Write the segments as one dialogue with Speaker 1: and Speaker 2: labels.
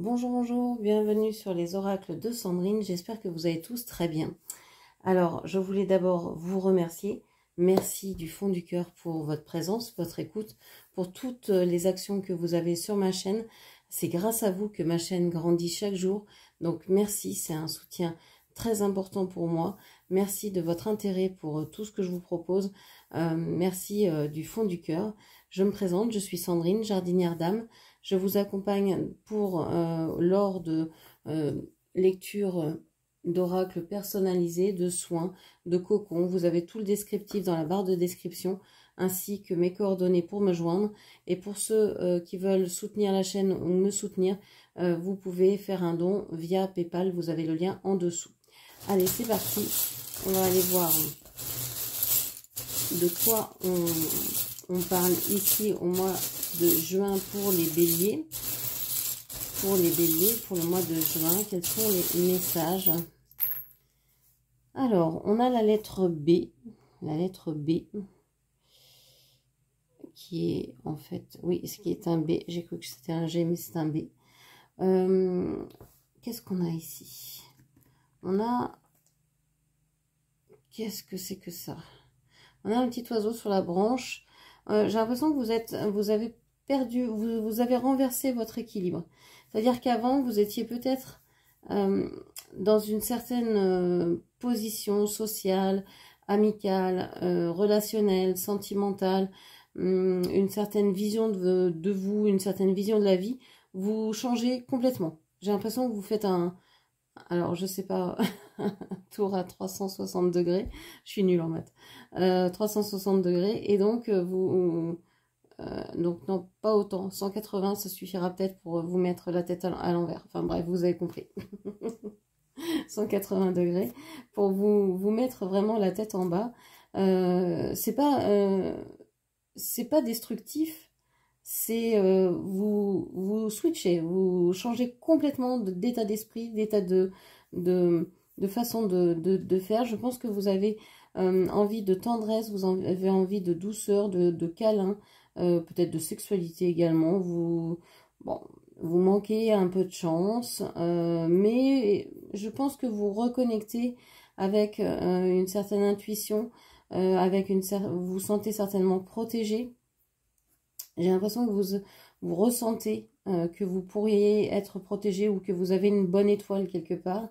Speaker 1: Bonjour, bonjour, bienvenue sur les oracles de Sandrine, j'espère que vous allez tous très bien. Alors, je voulais d'abord vous remercier, merci du fond du cœur pour votre présence, votre écoute, pour toutes les actions que vous avez sur ma chaîne. C'est grâce à vous que ma chaîne grandit chaque jour, donc merci, c'est un soutien très important pour moi. Merci de votre intérêt pour tout ce que je vous propose, merci du fond du cœur. Je me présente, je suis Sandrine, jardinière d'âme. Je vous accompagne lors de lectures d'oracles personnalisés, de soins, de cocons. Vous avez tout le descriptif dans la barre de description, ainsi que mes coordonnées pour me joindre. Et pour ceux qui veulent soutenir la chaîne ou me soutenir, vous pouvez faire un don via PayPal, vous avez le lien en dessous. Allez, c'est parti, on va aller voir de quoi on parle ici au mois de juin pour les béliers. Pour les béliers, pour le mois de juin, quels sont les messages? Alors, on a la lettre B, qui est en fait, oui, ce qui est un B, j'ai cru que c'était un G, mais c'est un B. Qu'est-ce qu'on a ici? On a, qu'est-ce que c'est que ça? On a un petit oiseau sur la branche. J'ai l'impression que vous avez perdu, vous avez renversé votre équilibre. C'est-à-dire qu'avant, vous étiez peut-être dans une certaine position sociale, amicale, relationnelle, sentimentale, une certaine vision de vous, une certaine vision de la vie. Vous changez complètement. J'ai l'impression que vous faites alors je sais pas, un tour à 360 degrés. Je suis nulle en maths. 360 degrés. Et donc, donc non, pas autant. 180, ça suffira peut-être pour vous mettre la tête à l'envers. Enfin bref, vous avez compris. 180 degrés pour vous mettre vraiment la tête en bas. C'est pas destructif. C'est vous switchez, vous changez complètement d'état d'esprit, d'état de façon de faire. Je pense que vous avez envie de tendresse, vous avez envie de douceur, de câlin, peut-être de sexualité également. Vous manquez un peu de chance, mais je pense que vous reconnectez avec une certaine intuition, vous vous sentez certainement protégé. J'ai l'impression que vous ressentez que vous pourriez être protégé ou que vous avez une bonne étoile quelque part.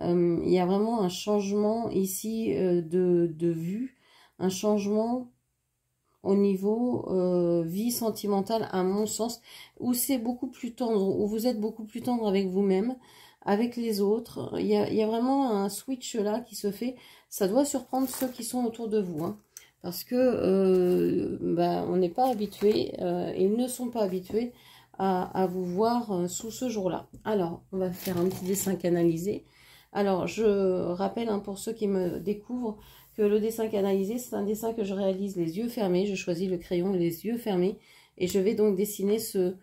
Speaker 1: Il y a vraiment un changement ici de vue, un changement au niveau vie sentimentale à mon sens, où c'est beaucoup plus tendre, où vous êtes beaucoup plus tendre avec vous-même, avec les autres. Il y a vraiment un switch là qui se fait. Ça doit surprendre ceux qui sont autour de vous, hein, parce que on n'est pas habitué, ils ne sont pas habitués à vous voir sous ce jour-là. Alors, on va faire un petit dessin canalisé. Alors, je rappelle pour ceux qui me découvrent que le dessin canalisé, c'est un dessin que je réalise les yeux fermés. Je choisis le crayon les yeux fermés et je vais donc dessiner ce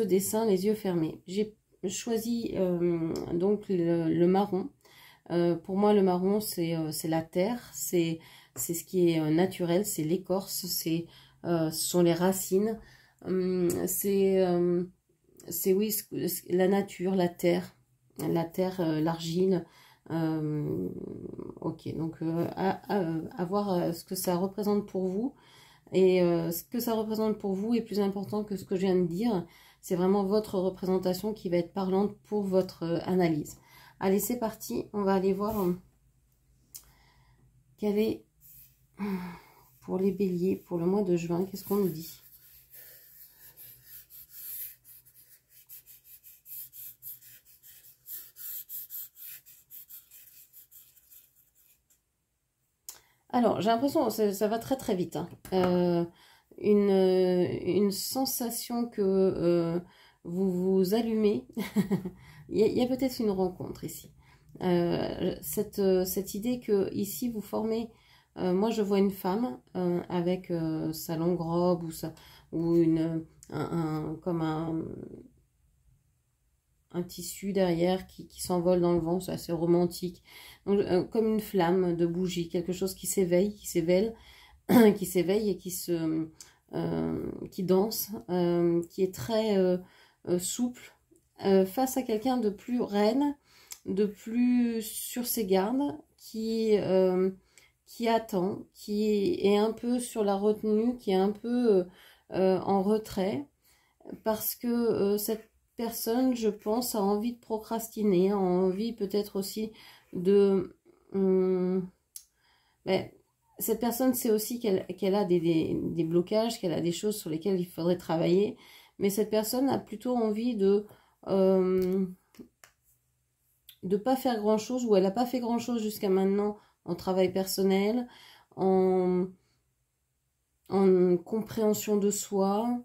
Speaker 1: dessin les yeux fermés. J'ai choisi donc le marron. Pour moi, le marron, c'est la terre, c'est ce qui est naturel, c'est l'écorce, ce sont les racines, oui, la nature, la terre, l'argile. Ok, donc à voir ce que ça représente pour vous. Et ce que ça représente pour vous est plus important que ce que je viens de dire. C'est vraiment votre représentation qui va être parlante pour votre analyse. Allez, c'est parti. On va aller voir quel est pour les béliers, pour le mois de juin. Qu'est-ce qu'on nous dit ? Alors, j'ai l'impression que ça va très très vite. Hein. Une sensation que vous vous allumez. il y a peut-être une rencontre ici. Cette idée que ici vous formez, moi je vois une femme avec sa longue robe ou comme un tissu derrière qui s'envole dans le vent, c'est assez romantique. Donc, comme une flamme de bougie, quelque chose qui s'éveille, qui s'éveille et qui danse, qui est très souple, face à quelqu'un de plus reine, de plus sur ses gardes, qui attend, qui est un peu sur la retenue, qui est un peu en retrait, parce que cette personne, je pense, a envie de procrastiner, a envie peut-être aussi de... ben, cette personne sait aussi qu'elle a des blocages, qu'elle a des choses sur lesquelles il faudrait travailler, mais cette personne a plutôt envie de pas faire grand-chose, ou elle n'a pas fait grand-chose jusqu'à maintenant en travail personnel, en compréhension de soi,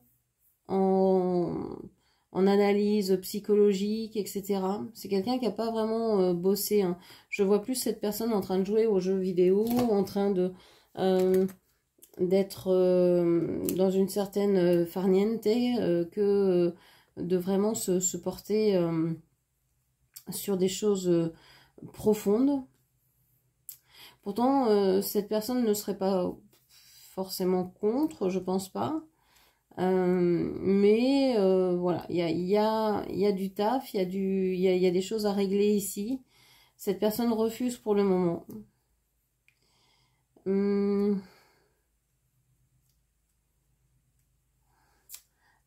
Speaker 1: en analyse psychologique, etc. C'est quelqu'un qui n'a pas vraiment bossé, hein. Je vois plus cette personne en train de jouer aux jeux vidéo, en train de d'être dans une certaine farniente, que de vraiment se porter sur des choses profondes. Pourtant, cette personne ne serait pas forcément contre, je pense pas. Mais voilà, il y a du taf, il y a des choses à régler ici. Cette personne refuse pour le moment.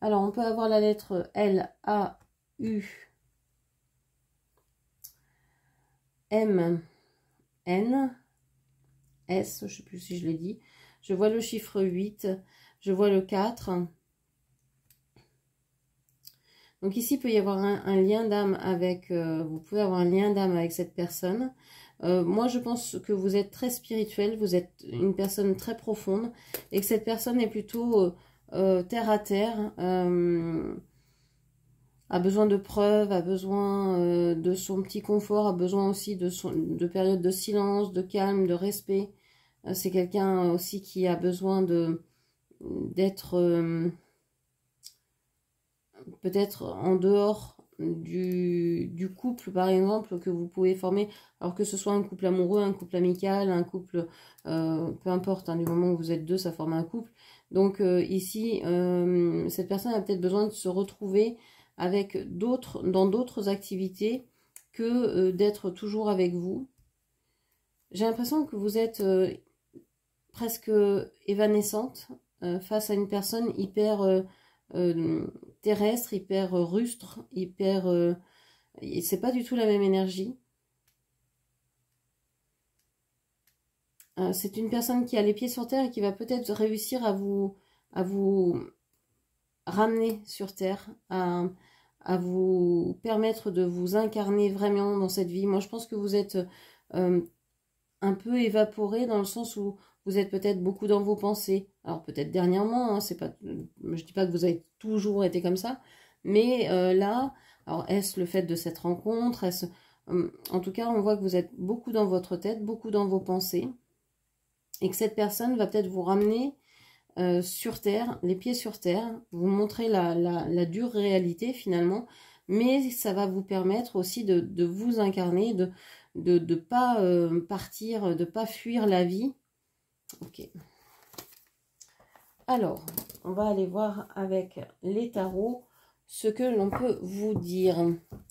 Speaker 1: Alors, on peut avoir la lettre L, A, U, M, N, S, je ne sais plus si je l'ai dit. Je vois le chiffre 8, je vois le 4. Donc ici, il peut y avoir un lien d'âme avec, vous pouvez avoir un lien d'âme avec cette personne. Moi, je pense que vous êtes très spirituel, vous êtes une personne très profonde, et que cette personne est plutôt terre à terre, a besoin de preuves, a besoin de son petit confort, a besoin aussi de périodes de silence, de calme, de respect. C'est quelqu'un aussi qui a besoin d'être peut-être en dehors du couple, par exemple, que vous pouvez former, alors que ce soit un couple amoureux, un couple amical, un couple, peu importe, hein, du moment où vous êtes deux, ça forme un couple. Donc ici, cette personne a peut-être besoin de se retrouver avec dans d'autres activités que d'être toujours avec vous. J'ai l'impression que vous êtes presque évanescente face à une personne hyper terrestre, hyper rustre, hyper... c'est pas du tout la même énergie. C'est une personne qui a les pieds sur terre et qui va peut-être réussir à vous ramener sur terre, à vous permettre de vous incarner vraiment dans cette vie. Moi, je pense que vous êtes un peu évaporé dans le sens où vous êtes peut-être beaucoup dans vos pensées. Alors peut-être dernièrement, hein, c'est pas, je dis pas que vous avez toujours été comme ça, mais là, alors est-ce le fait de cette rencontre, en tout cas, on voit que vous êtes beaucoup dans votre tête, beaucoup dans vos pensées, et que cette personne va peut-être vous ramener sur terre, les pieds sur terre, vous montrer la dure réalité finalement, mais ça va vous permettre aussi de vous incarner, de pas partir, de pas fuir la vie. Ok. Alors, on va aller voir avec les tarots ce que l'on peut vous dire.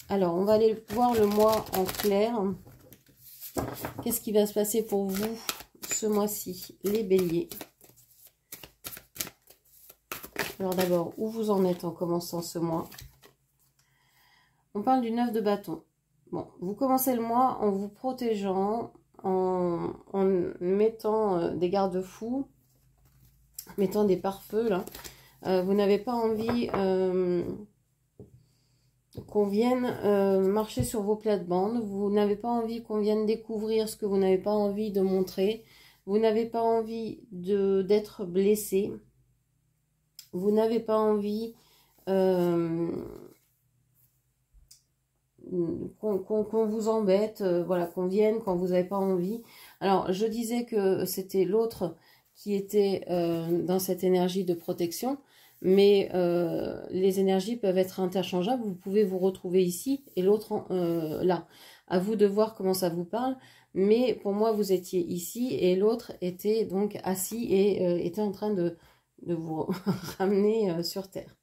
Speaker 1: Alors, on va aller voir le mois en clair. Qu'est-ce qui va se passer pour vous ce mois-ci, les béliers? Alors d'abord, où vous en êtes en commençant ce mois? On parle du 9 de bâton. Bon, vous commencez le mois en vous protégeant, en mettant des garde-fous, mettant des pare-feux là. Vous n'avez pas envie qu'on vienne marcher sur vos plates-bandes. Vous n'avez pas envie qu'on vienne découvrir ce que vous n'avez pas envie de montrer. Vous n'avez pas envie d'être blessé. Vous n'avez pas envie qu'on vous embête, voilà, qu'on vienne quand vous n'avez pas envie. Alors, je disais que c'était l'autre qui était dans cette énergie de protection, mais les énergies peuvent être interchangeables. Vous pouvez vous retrouver ici et l'autre là. À vous de voir comment ça vous parle, mais pour moi, vous étiez ici et l'autre était donc assis et était en train de vous ramener sur Terre.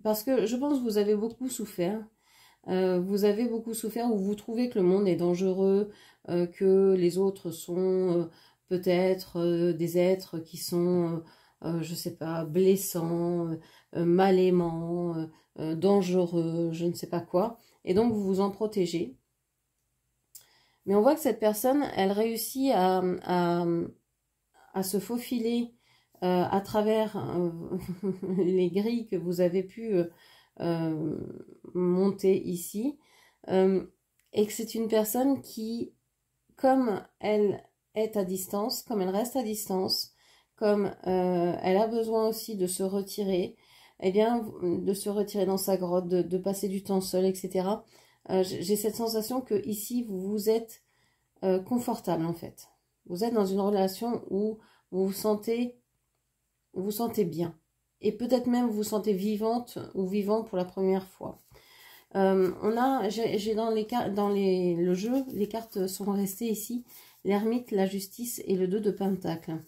Speaker 1: parce que je pense que vous avez beaucoup souffert. Vous avez beaucoup souffert, ou vous trouvez que le monde est dangereux, que les autres sont peut-être des êtres qui sont, je sais pas, blessants, mal aimants, dangereux, je ne sais pas quoi. Et donc vous vous en protégez. Mais on voit que cette personne, elle réussit à se faufiler à travers les grilles que vous avez pu monter ici, et que c'est une personne qui, comme elle est à distance, comme elle reste à distance, comme elle a besoin aussi de se retirer, eh bien, de se retirer dans sa grotte, de passer du temps seul, etc. J'ai cette sensation que ici vous êtes confortable en fait. Vous êtes dans une relation où vous vous sentez bien. Et peut-être même vous vous sentez vivante ou vivant pour la première fois. J'ai le jeu, les cartes sont restées ici, l'ermite, la justice et le 2 de pentacle.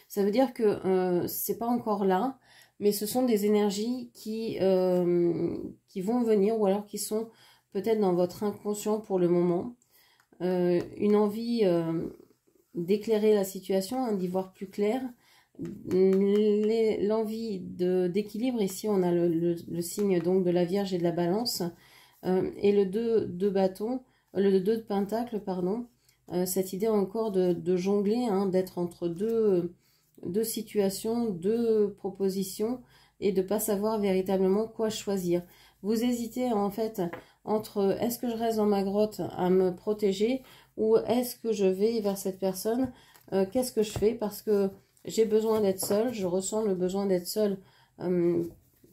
Speaker 1: Ça veut dire que c'est pas encore là, mais ce sont des énergies qui vont venir, ou alors qui sont peut-être dans votre inconscient pour le moment. Une envie d'éclairer la situation, hein, d'y voir plus clair. L'envie d'équilibre, ici on a le signe donc de la Vierge et de la Balance, et le 2 de bâton, le 2 de pentacle, pardon, cette idée encore de jongler, hein, d'être entre deux situations, deux propositions, et de ne pas savoir véritablement quoi choisir. Vous hésitez en fait entre est-ce que je reste dans ma grotte à me protéger, ou est-ce que je vais vers cette personne, qu'est-ce que je fais, parce que j'ai besoin d'être seule, je ressens le besoin d'être seule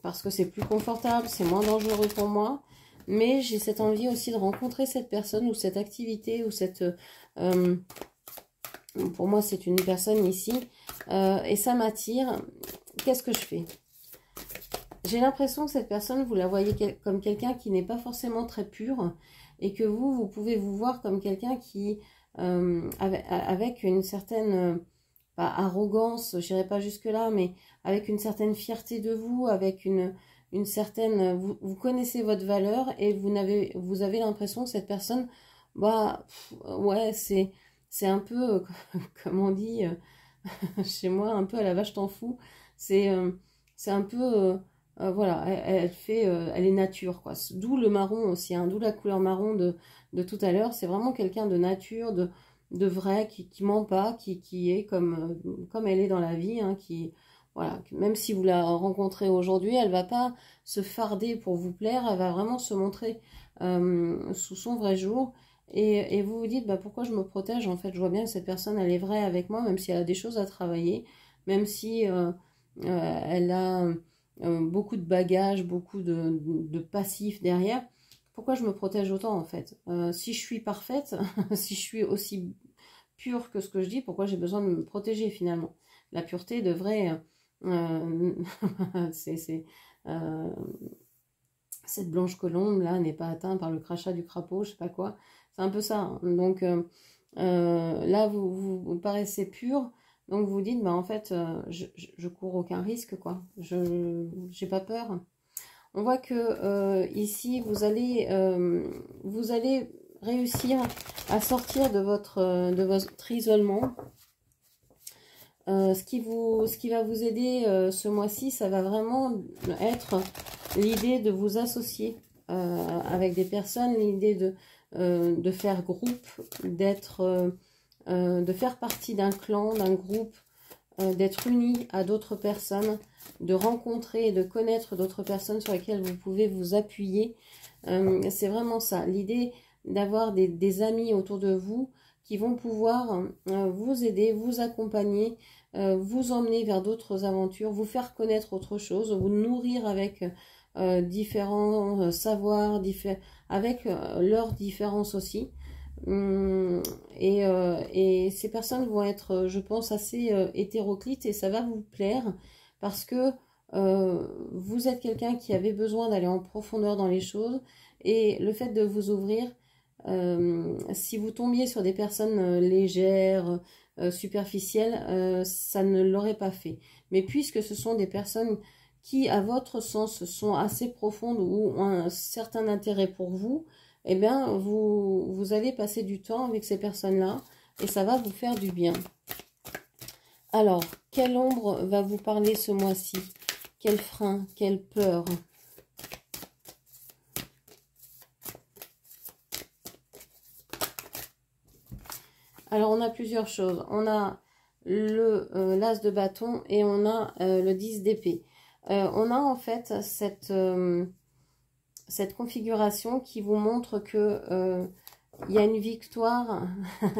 Speaker 1: parce que c'est plus confortable, c'est moins dangereux pour moi, mais j'ai cette envie aussi de rencontrer cette personne ou cette activité ou cette... pour moi, c'est une personne ici et ça m'attire. Qu'est-ce que je fais? J'ai l'impression que cette personne, vous la voyez comme quelqu'un qui n'est pas forcément très pur et que vous pouvez vous voir comme quelqu'un qui, avec une certaine... pas arrogance, je n'irai pas jusque-là, mais avec une certaine fierté de vous, avec une certaine... Vous connaissez votre valeur et vous avez l'impression que cette personne, bah, ouais, c'est un peu, comme on dit chez moi, un peu à la vache t'en fous. C'est un peu... voilà, elle est nature, quoi. D'où le marron aussi, hein, d'où la couleur marron de tout à l'heure. C'est vraiment quelqu'un de nature, de vrai, qui ment pas, qui est comme elle est dans la vie, hein, voilà, même si vous la rencontrez aujourd'hui, elle va pas se farder pour vous plaire, elle va vraiment se montrer sous son vrai jour, et vous vous dites, bah, pourquoi je me protège, en fait, je vois bien que cette personne, elle est vraie avec moi, même si elle a des choses à travailler, même si elle a beaucoup de bagages, beaucoup de passifs derrière. Pourquoi je me protège autant en fait? Si je suis parfaite, si je suis aussi pure que ce que je dis, pourquoi j'ai besoin de me protéger finalement? La pureté devrait... cette blanche colombe là n'est pas atteinte par le crachat du crapaud, je sais pas quoi. C'est un peu ça, hein. Donc là, vous paraissez pure. Donc vous dites, bah en fait, je cours aucun risque, quoi. J'ai pas peur. On voit que ici, vous allez réussir à sortir de votre isolement. Ce qui va vous aider ce mois-ci, ça va vraiment être l'idée de vous associer avec des personnes, l'idée de faire groupe, de faire partie d'un clan, d'un groupe, d'être unis à d'autres personnes, de rencontrer et de connaître d'autres personnes sur lesquelles vous pouvez vous appuyer. C'est vraiment ça, l'idée d'avoir des amis autour de vous qui vont pouvoir vous aider, vous accompagner, vous emmener vers d'autres aventures, vous faire connaître autre chose, vous nourrir avec différents savoirs, avec leurs différences aussi. Et ces personnes vont être, je pense, assez hétéroclites et ça va vous plaire parce que vous êtes quelqu'un qui avait besoin d'aller en profondeur dans les choses et le fait de vous ouvrir, si vous tombiez sur des personnes légères, superficielles, ça ne l'aurait pas fait. Mais puisque ce sont des personnes qui, à votre sens, sont assez profondes ou ont un certain intérêt pour vous, eh bien, vous allez passer du temps avec ces personnes-là et ça va vous faire du bien. Alors, quelle ombre va vous parler ce mois-ci? Quel frein? Quelle peur? Alors, on a plusieurs choses. On a l'as de bâton et on a le 10 d'épée. On a en fait cette configuration qui vous montre que il y a une victoire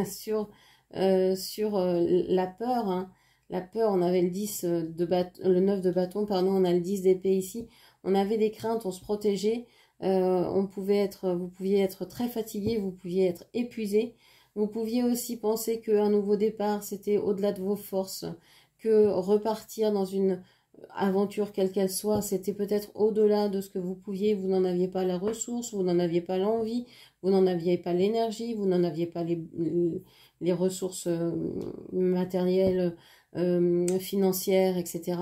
Speaker 1: sur la peur. Hein. La peur, on avait le 10 de bâton, le 9 de bâton, pardon, on a le 10 d'épée ici. On avait des craintes, on se protégeait. Vous pouviez être très fatigué, vous pouviez être épuisé. Vous pouviez aussi penser qu'un nouveau départ, c'était au-delà de vos forces, que repartir dans une aventure quelle qu'elle soit, c'était peut-être au-delà de ce que vous pouviez, vous n'en aviez pas la ressource, vous n'en aviez pas l'envie, vous n'en aviez pas l'énergie, vous n'en aviez pas les ressources matérielles, financières, etc.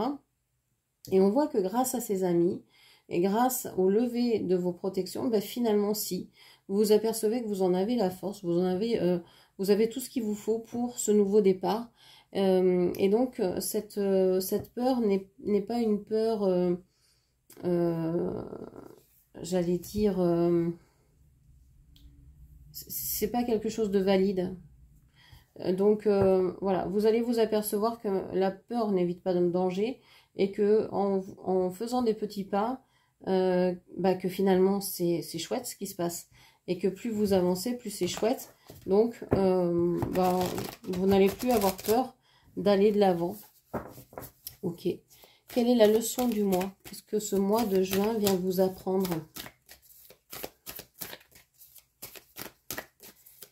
Speaker 1: Et on voit que grâce à ces amis, et grâce au lever de vos protections, ben finalement, si, vous vous apercevez que vous en avez la force, vous avez tout ce qu'il vous faut pour ce nouveau départ. Et donc, cette peur n'est pas une peur, j'allais dire, c'est pas quelque chose de valide. Donc, voilà, vous allez vous apercevoir que la peur n'évite pas de danger et que en faisant des petits pas, que finalement c'est chouette ce qui se passe et que plus vous avancez, plus c'est chouette. Donc, vous n'allez plus avoir peur d'aller de l'avant. Ok. Quelle est la leçon du mois? Qu'est-ce que ce mois de juin vient vous apprendre?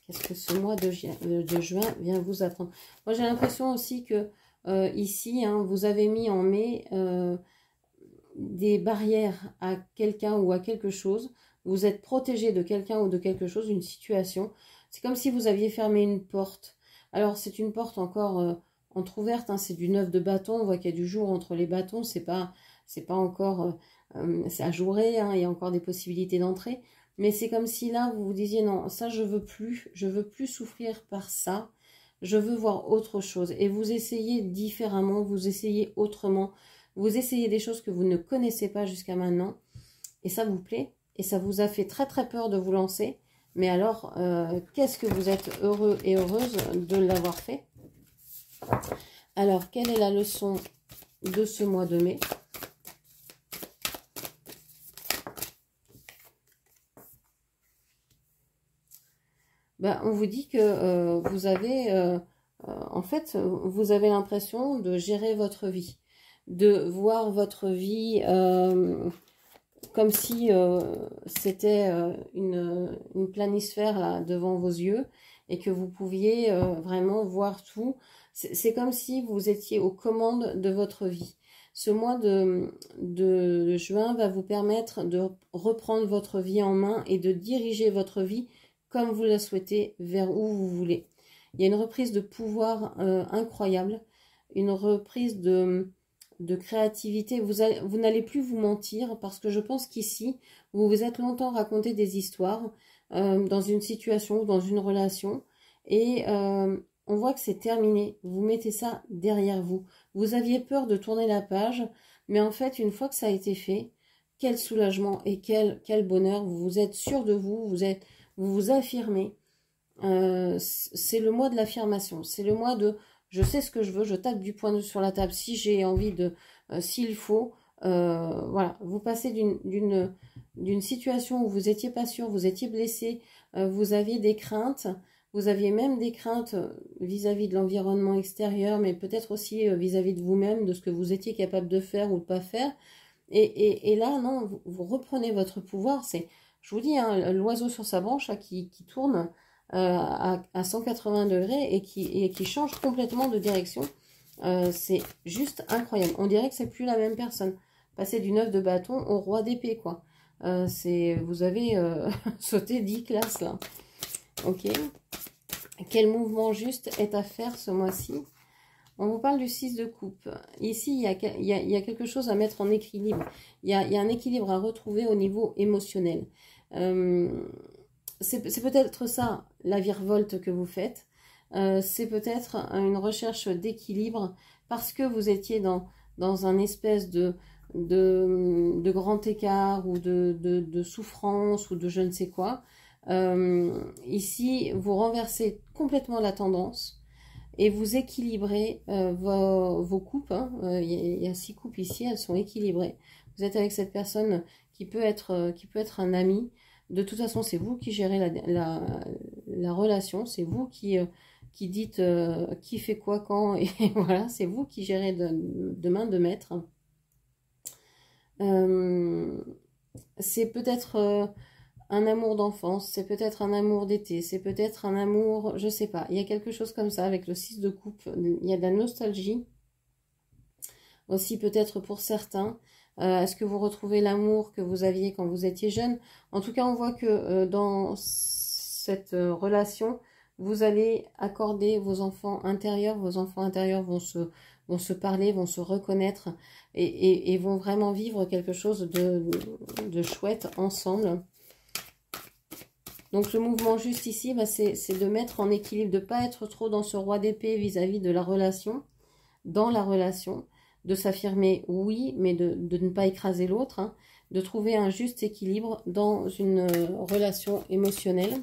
Speaker 1: Qu'est-ce que ce mois de juin vient vous apprendre? Moi, j'ai l'impression aussi que ici, hein, vous avez mis en mai des barrières à quelqu'un ou à quelque chose. Vous êtes protégé de quelqu'un ou de quelque chose, une situation. C'est comme si vous aviez fermé une porte. Alors, c'est une porte encore entrouverte, hein, c'est du 9 de bâton. On voit qu'il y a du jour entre les bâtons. C'est pas encore... c'est ajouré, hein, il y a encore des possibilités d'entrée. Mais c'est comme si là, vous vous disiez, non, ça, je veux plus souffrir par ça. Je veux voir autre chose. Et vous essayez différemment, vous essayez autrement. Vous essayez des choses que vous ne connaissez pas jusqu'à maintenant. Et ça vous plaît. Et ça vous a fait très très peur de vous lancer. Mais alors, qu'est-ce que vous êtes heureux et heureuse de l'avoir fait? Alors, quelle est la leçon de ce mois de mai? On vous dit que vous avez, en fait, vous avez l'impression de gérer votre vie, de voir votre vie comme si c'était une planisphère là devant vos yeux et que vous pouviez vraiment voir tout. C'est comme si vous étiez aux commandes de votre vie. Ce mois de juin va vous permettre de reprendre votre vie en main et de diriger votre vie comme vous la souhaitez, vers où vous voulez. Il y a une reprise de pouvoir incroyable, une reprise de créativité. Vous n'allez plus vous mentir parce que je pense qu'ici, vous vous êtes longtemps raconté des histoires dans une situation, dans une relation et on voit que c'est terminé. Vous mettez ça derrière vous. Vous aviez peur de tourner la page, mais en fait, une fois que ça a été fait, quel soulagement et quel bonheur. Vous êtes sûr de vous, vous vous affirmez. C'est le mois de l'affirmation. C'est le mois de je sais ce que je veux, je tape du poing sur la table si j'ai envie de, s'il faut. Voilà, vous passez d'une situation où vous n'étiez pas sûr, vous étiez blessé, vous aviez des craintes, vous aviez même des craintes vis-à-vis de l'environnement extérieur, mais peut-être aussi vis-à-vis de vous-même, de ce que vous étiez capable de faire ou de pas faire. Et là, non, vous reprenez votre pouvoir. C'est, je vous dis, hein, l'oiseau sur sa branche là, qui tourne à 180 degrés et qui change complètement de direction. C'est juste incroyable. On dirait que c'est plus la même personne. Passer du 9 de bâton au roi d'épée, quoi. Vous avez sauté 10 classes, là. Ok. Quel mouvement juste est à faire ce mois-ci? On vous parle du 6 de coupe. Ici, il y a quelque chose à mettre en équilibre. Il y a un équilibre à retrouver au niveau émotionnel. C'est peut-être ça, la virevolte que vous faites. C'est peut-être une recherche d'équilibre parce que vous étiez dans un espèce de grand écart ou de souffrance ou de je ne sais quoi. Ici, vous renversez complètement la tendance et vous équilibrez vos coupes. Hein. Il y a 6 coupes ici, elles sont équilibrées. Vous êtes avec cette personne qui peut être un ami. De toute façon, c'est vous qui gérez la relation, c'est vous qui dites qui fait quoi quand, et voilà, c'est vous qui gérez de main de maître. C'est peut-être un amour d'enfance, c'est peut-être un amour d'été, c'est peut-être un amour, je sais pas, il y a quelque chose comme ça avec le 6 de coupe, il y a de la nostalgie, aussi peut-être pour certains. Est-ce que vous retrouvez l'amour que vous aviez quand vous étiez jeune? En tout cas, on voit que dans cette relation, vous allez accorder vos enfants intérieurs vont se parler, vont se reconnaître et vont vraiment vivre quelque chose de chouette ensemble. Donc le mouvement juste ici, bah, c'est de mettre en équilibre, de ne pas être trop dans ce roi d'épée vis-à-vis de la relation, dans la relation, de s'affirmer oui, mais de ne pas écraser l'autre, hein, de trouver un juste équilibre dans une relation émotionnelle.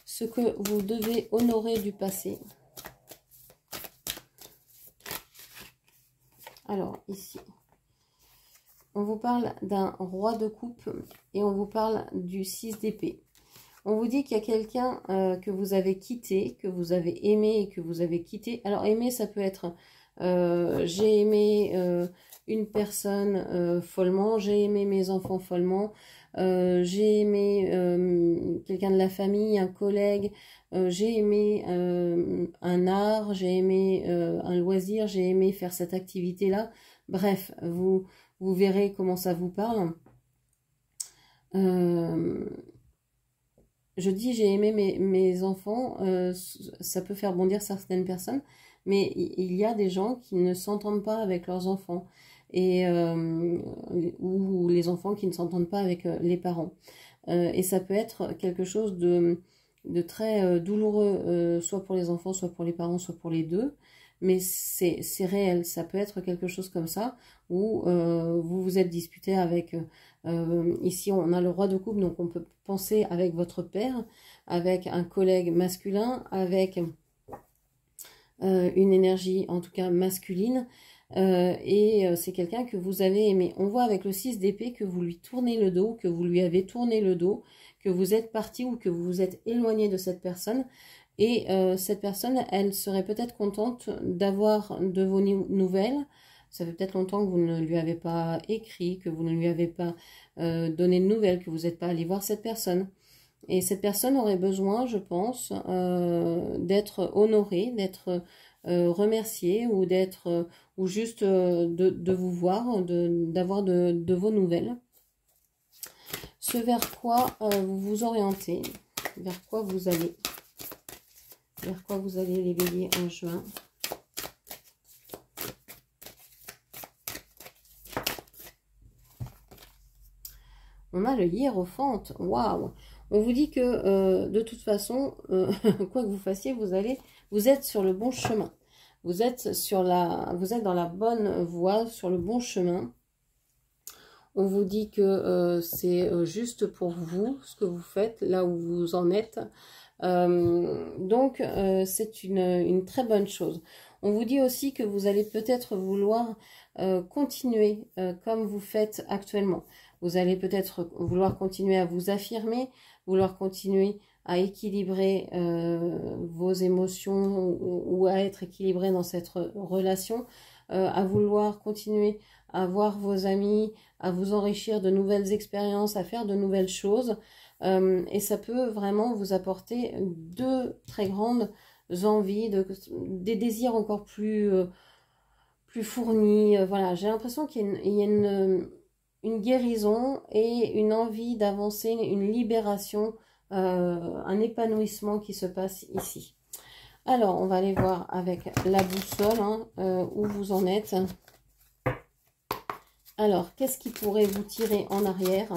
Speaker 1: Ce que vous devez honorer du passé. Alors ici, on vous parle d'un roi de coupe et on vous parle du 6 d'épée. On vous dit qu'il y a quelqu'un que vous avez quitté, que vous avez aimé et que vous avez quitté. Alors aimer, ça peut être j'ai aimé une personne follement, j'ai aimé mes enfants follement, j'ai aimé quelqu'un de la famille, un collègue, j'ai aimé un art, j'ai aimé un loisir, j'ai aimé faire cette activité-là. Bref, vous verrez comment ça vous parle. Je dis j'ai aimé mes enfants, ça peut faire bondir certaines personnes, mais il y a des gens qui ne s'entendent pas avec leurs enfants, et, ou les enfants qui ne s'entendent pas avec les parents. Et ça peut être quelque chose de très douloureux, soit pour les enfants, soit pour les parents, soit pour les deux. Mais c'est réel, ça peut être quelque chose comme ça, où vous vous êtes disputé avec, ici on a le roi de coupe, donc on peut penser avec votre père, avec un collègue masculin, avec une énergie en tout cas masculine, et c'est quelqu'un que vous avez aimé. On voit avec le 6 d'épée que vous lui tournez le dos, que vous lui avez tourné le dos, que vous êtes parti ou que vous vous êtes éloigné de cette personne. Et cette personne, elle serait peut-être contente d'avoir de vos nouvelles. Ça fait peut-être longtemps que vous ne lui avez pas écrit, que vous ne lui avez pas donné de nouvelles, que vous n'êtes pas allé voir cette personne. Et cette personne aurait besoin, je pense, d'être honorée, d'être remerciée ou d'être ou juste de vous voir, d'avoir de vos nouvelles. Ce vers quoi vous vous orientez, vers quoi vous allez. Vers quoi vous allez les béliers en juin? On a le hiérophante. Waouh! On vous dit que de toute façon, quoi que vous fassiez, vous êtes sur le bon chemin. Vous êtes dans la bonne voie, sur le bon chemin. On vous dit que c'est juste pour vous ce que vous faites, là où vous en êtes. Donc c'est une très bonne chose. On vous dit aussi que vous allez peut-être vouloir continuer comme vous faites actuellement. Vous allez peut-être vouloir continuer à vous affirmer, vouloir continuer à équilibrer vos émotions ou à être équilibré dans cette relation, à vouloir continuer à voir vos amis, à vous enrichir de nouvelles expériences, à faire de nouvelles choses. Et ça peut vraiment vous apporter de très grandes envies, des désirs encore plus fournis. Voilà, j'ai l'impression qu'il y a une guérison et une envie d'avancer, une libération, un épanouissement qui se passe ici. Alors, on va aller voir avec la boussole hein, où vous en êtes. Alors, qu'est-ce qui pourrait vous tirer en arrière?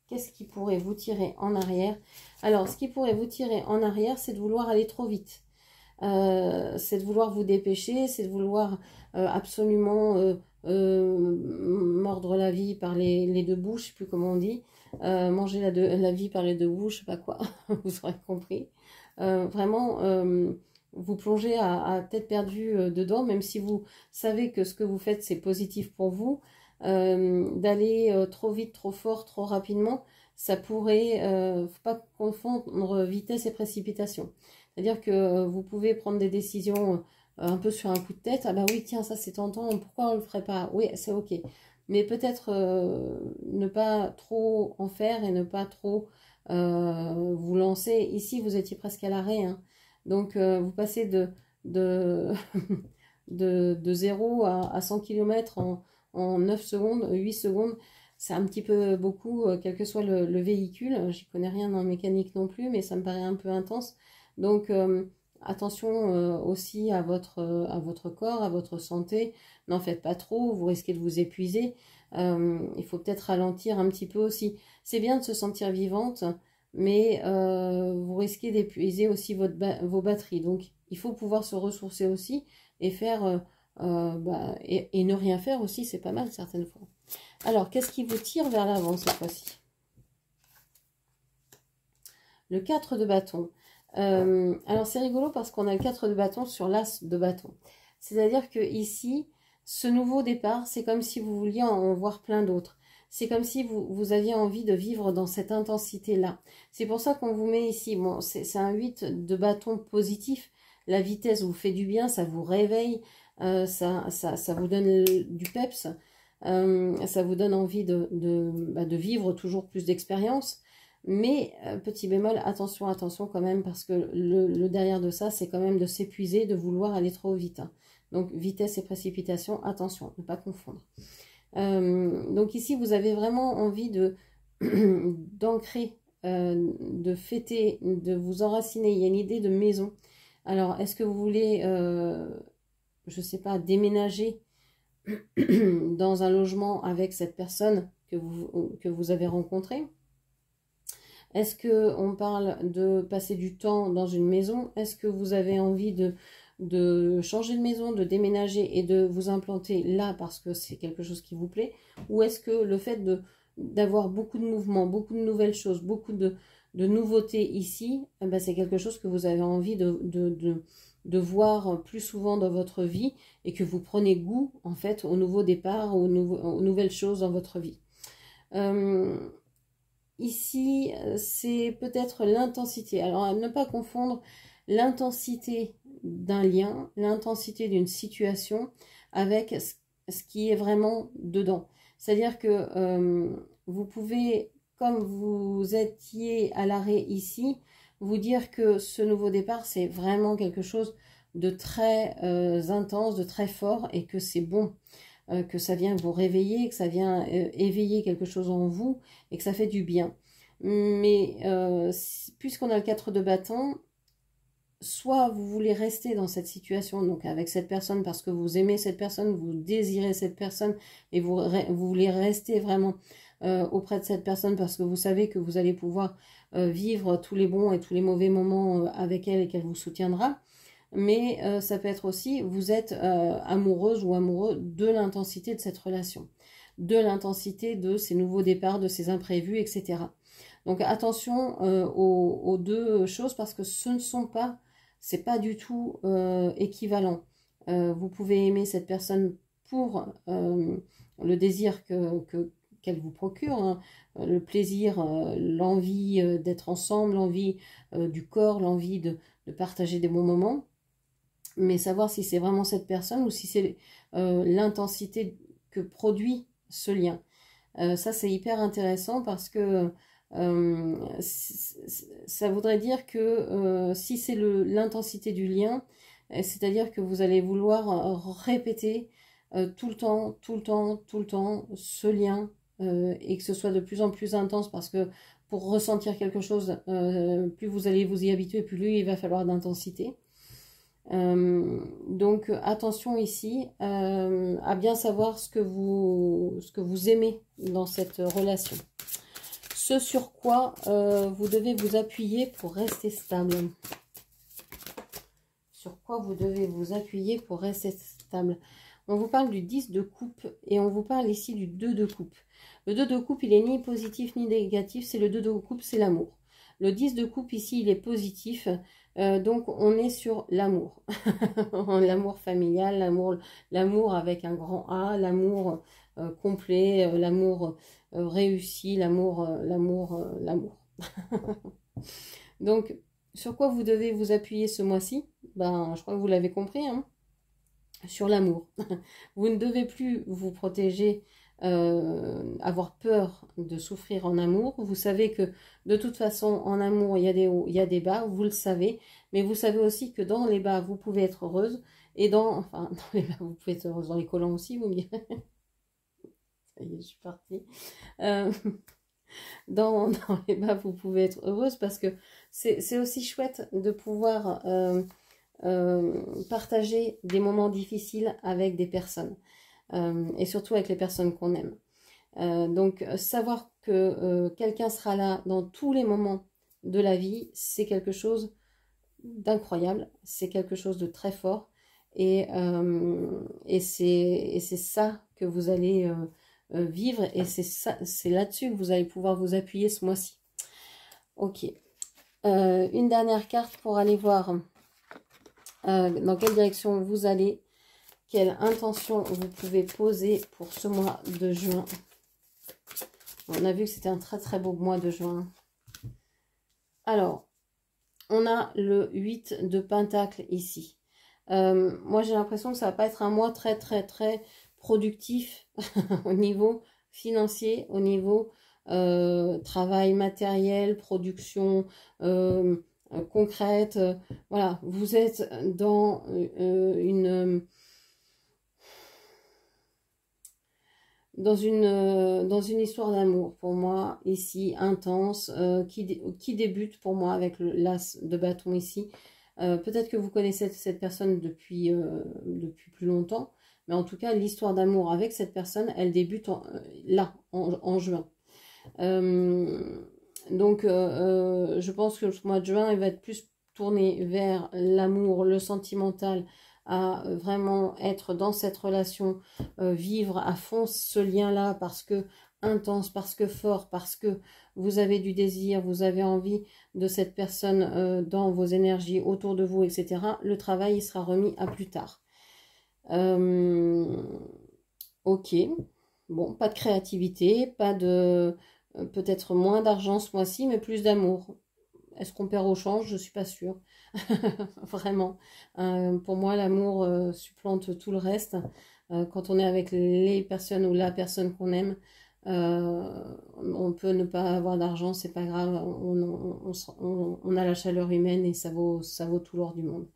Speaker 1: Qu'est-ce qui pourrait vous tirer en arrière? Alors, ce qui pourrait vous tirer en arrière, c'est de vouloir aller trop vite. C'est de vouloir vous dépêcher, c'est de vouloir absolument mordre la vie par les deux bouts, je ne sais plus comment on dit. Manger la vie par les deux bouts, je ne sais pas quoi, vous aurez compris. Vraiment, vous plongez à tête perdue dedans, même si vous savez que ce que vous faites, c'est positif pour vous. D'aller trop vite, trop fort, trop rapidement, ça pourrait, faut pas confondre vitesse et précipitation. C'est-à-dire que vous pouvez prendre des décisions un peu sur un coup de tête. Ah bah oui, tiens, ça c'est tentant, pourquoi on le ferait pas? Oui, c'est ok. Mais peut-être ne pas trop en faire et ne pas trop vous lancer. Ici, vous étiez presque à l'arrêt. Hein. Donc, vous passez de, de 0 à 100 km en 9 secondes, 8 secondes. C'est un petit peu beaucoup, quel que soit le véhicule. J'y connais rien en mécanique non plus, mais ça me paraît un peu intense. Donc, attention aussi à votre corps, à votre santé. N'en faites pas trop, vous risquez de vous épuiser. Il faut peut-être ralentir un petit peu aussi. C'est bien de se sentir vivante, mais vous risquez d'épuiser aussi vos batteries. Donc, il faut pouvoir se ressourcer aussi et faire et ne rien faire aussi, c'est pas mal certaines fois. Alors, qu'est-ce qui vous tire vers l'avant cette fois-ci? Le 4 de bâton. Alors, c'est rigolo parce qu'on a le 4 de bâton sur l'as de bâton. C'est-à-dire que ici, ce nouveau départ, c'est comme si vous vouliez en voir plein d'autres. C'est comme si vous aviez envie de vivre dans cette intensité-là. C'est pour ça qu'on vous met ici. Bon, c'est un 8 de bâton positif. La vitesse vous fait du bien, ça vous réveille, ça vous donne du peps. Ça vous donne envie de vivre toujours plus d'expérience. Mais, petit bémol, attention, attention quand même, parce que le derrière de ça, c'est quand même de s'épuiser, de vouloir aller trop vite. Hein. Donc, vitesse et précipitation, attention, ne pas confondre. Donc ici, vous avez vraiment envie d'ancrer, de fêter, de vous enraciner. Il y a une idée de maison. Alors, est-ce que vous voulez, je ne sais pas, déménager dans un logement avec cette personne que vous avez rencontrée? Est-ce qu'on parle de passer du temps dans une maison? Est-ce que vous avez envie de changer de maison, de déménager et de vous implanter là parce que c'est quelque chose qui vous plaît? Ou est-ce que le fait d'avoir beaucoup de mouvements, beaucoup de nouvelles choses, beaucoup de nouveautés ici, eh ben c'est quelque chose que vous avez envie de voir plus souvent dans votre vie et que vous prenez goût en fait au nouveau départ, aux nouvelles choses dans votre vie. Ici, c'est peut-être l'intensité. Alors, à ne pas confondre l'intensité d'un lien, l'intensité d'une situation avec ce qui est vraiment dedans. C'est-à-dire que vous pouvez, comme vous étiez à l'arrêt ici, vous dire que ce nouveau départ, c'est vraiment quelque chose de très intense, de très fort et que c'est bon. Que ça vient vous réveiller, que ça vient éveiller quelque chose en vous et que ça fait du bien. Mais puisqu'on a le 4 de bâton, soit vous voulez rester dans cette situation, donc avec cette personne parce que vous aimez cette personne, vous désirez cette personne et vous voulez rester vraiment auprès de cette personne parce que vous savez que vous allez pouvoir vivre tous les bons et tous les mauvais moments avec elle et qu'elle vous soutiendra. Mais ça peut être aussi, vous êtes amoureuse ou amoureux de l'intensité de cette relation, de l'intensité de ces nouveaux départs, de ces imprévus, etc. Donc attention aux deux choses parce que ce ne sont pas, c'est pas du tout équivalent. Vous pouvez aimer cette personne pour le désir qu'elle vous procure, hein, le plaisir, l'envie d'être ensemble, l'envie du corps, l'envie de partager des bons moments. Mais savoir si c'est vraiment cette personne ou si c'est l'intensité que produit ce lien. Ça, c'est hyper intéressant parce que ça voudrait dire que si c'est l'intensité du lien, c'est-à-dire que vous allez vouloir répéter tout le temps, tout le temps, tout le temps ce lien et que ce soit de plus en plus intense parce que pour ressentir quelque chose, plus vous allez vous y habituer, plus lui, il va falloir d'intensité. Donc attention ici à bien savoir ce que vous aimez dans cette relation. Ce sur quoi vous devez vous appuyer pour rester stable. Sur quoi vous devez vous appuyer pour rester stable. On vous parle du 10 de coupe et on vous parle ici du 2 de coupe. Le 2 de coupe, il est ni positif ni négatif, c'est le 2 de coupe, c'est l'amour. Le 10 de coupe ici, il est positif, donc on est sur l'amour. L'amour familial, l'amour avec un grand A, l'amour complet, l'amour réussi, l'amour. Donc, sur quoi vous devez vous appuyer ce mois-ci? Ben, je crois que vous l'avez compris, hein, sur l'amour. Vous ne devez plus vous protéger, avoir peur de souffrir en amour. Vous savez que de toute façon, en amour, il y a des hauts, il y a des bas, vous le savez. Mais vous savez aussi que dans les bas, vous pouvez être heureuse. Et dans les bas, vous pouvez être heureuse. Dans les collants aussi, vous me direz. Ça y est, je suis partie. Dans les bas, vous pouvez être heureuse parce que c'est aussi chouette de pouvoir partager des moments difficiles avec des personnes et surtout avec les personnes qu'on aime. Donc savoir que quelqu'un sera là dans tous les moments de la vie, c'est quelque chose d'incroyable, c'est quelque chose de très fort et c'est ça que vous allez vivre et c'est là-dessus que vous allez pouvoir vous appuyer ce mois-ci. Ok, une dernière carte pour aller voir dans quelle direction vous allez, quelle intention vous pouvez poser pour ce mois de juin. On a vu que c'était un très très beau mois de juin. Alors, on a le 8 de Pentacle ici. Moi j'ai l'impression que ça va pas être un mois très très très productif au niveau financier, au niveau travail matériel, production concrète. Voilà, vous êtes dans dans une histoire d'amour, pour moi, ici, intense, qui débute pour moi avec l'as de bâton ici. Peut-être que vous connaissez cette personne depuis plus longtemps, mais en tout cas, l'histoire d'amour avec cette personne, elle débute là, en juin. Donc, je pense que le mois de juin, il va être plus tourné vers l'amour, le sentimental, à vraiment être dans cette relation, vivre à fond ce lien-là parce que intense, parce que fort, parce que vous avez du désir, vous avez envie de cette personne dans vos énergies autour de vous, etc. Le travail, il sera remis à plus tard. Ok, bon, pas de créativité, pas de... peut-être moins d'argent ce mois-ci, mais plus d'amour. Est-ce qu'on perd au change? Je suis pas sûre. Vraiment. Pour moi, l'amour supplante tout le reste. Quand on est avec les personnes ou la personne qu'on aime, on peut ne pas avoir d'argent, c'est pas grave. On a la chaleur humaine et ça vaut tout l'or du monde.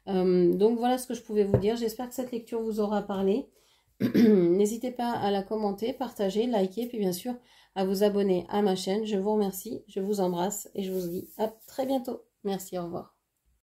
Speaker 1: Donc voilà ce que je pouvais vous dire. J'espère que cette lecture vous aura parlé. N'hésitez pas à la commenter, partager, liker, puis bien sûr à vous abonner à ma chaîne. Je vous remercie, je vous embrasse et je vous dis à très bientôt. Merci, au revoir.